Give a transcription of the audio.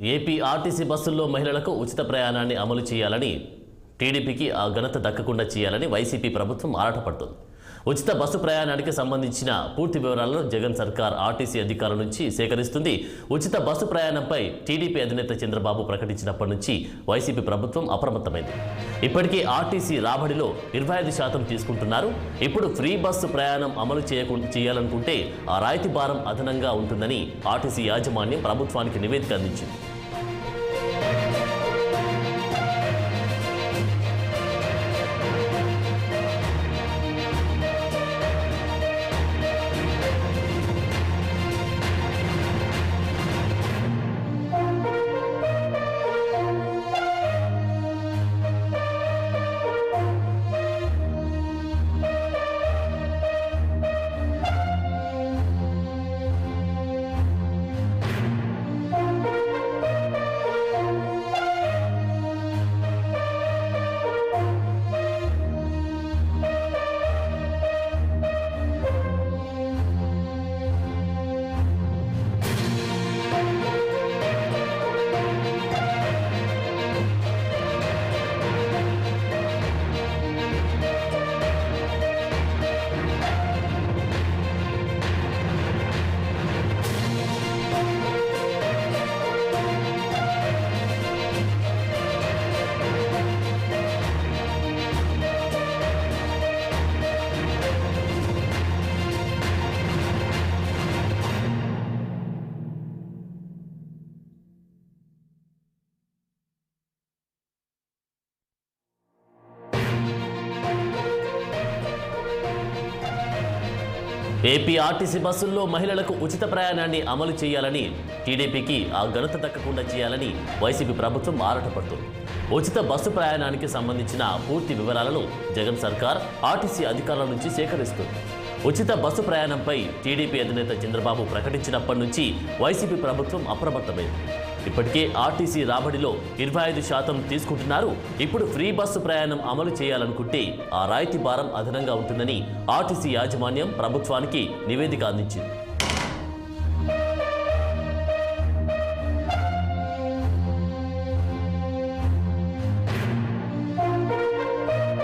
AP RTC బస్సుల్లో మహిళలకు ఉచిత ప్రయాణాన్ని అమలు చేయాలని టీడీపీకి ఆ ఘనత దక్కకుండా చేయాలని వైసీపీ ప్రభుత్వం ఆరాటపడుతుంది. ఉచిత బస్సు ప్రయాణానికి సంబంధించిన పూర్తి వివరాలను జగన్ సర్కార్ ఆర్టీసీ అధికారుల నుంచి సేకరిస్తుంది. ఉచిత బస్సు ప్రయాణంపై టీడీపీ అధినేత చంద్రబాబు ప్రకటించినప్పటి నుంచి వైసీపీ ప్రభుత్వం అప్రమత్తమైంది. ఇప్పటికే ఆర్టీసీ రాబడిలో 25% తీసుకుంటున్నారు. ఇప్పుడు ఫ్రీ బస్సు ప్రయాణం అమలు చేయాలనుకుంటే ఆ రాయితీ భారం అదనంగా ఉంటుందని ఆర్టీసీ యాజమాన్యం ప్రభుత్వానికి నివేదిక అందించింది. ఏపీ ఆర్టీసీ బస్సుల్లో మహిళలకు ఉచిత ప్రయాణాన్ని అమలు చేయాలని టీడీపీకి ఆ ఘనత దక్కకుండా చేయాలని వైసీపీ ప్రభుత్వం ఆరాటపడుతుంది. ఉచిత బస్సు ప్రయాణానికి సంబంధించిన పూర్తి వివరాలను జగన్ సర్కార్ ఆర్టీసీ అధికారుల నుంచి సేకరిస్తుంది. ఉచిత బస్సు ప్రయాణంపై టీడీపీ అధినేత చంద్రబాబు ప్రకటించినప్పటి నుంచి వైసీపీ ప్రభుత్వం అప్రమత్తమైంది. ఇప్పటికే ఆర్టీసీ రాబడిలో 25% తీసుకుంటున్నారు. ఇప్పుడు ఫ్రీ బస్సు ప్రయాణం అమలు చేయాలనుకుంటే ఆ రాయితీ భారం అదనంగా ఉంటుందని ఆర్టీసీ యాజమాన్యం ప్రభుత్వానికి నివేదిక అందించింది.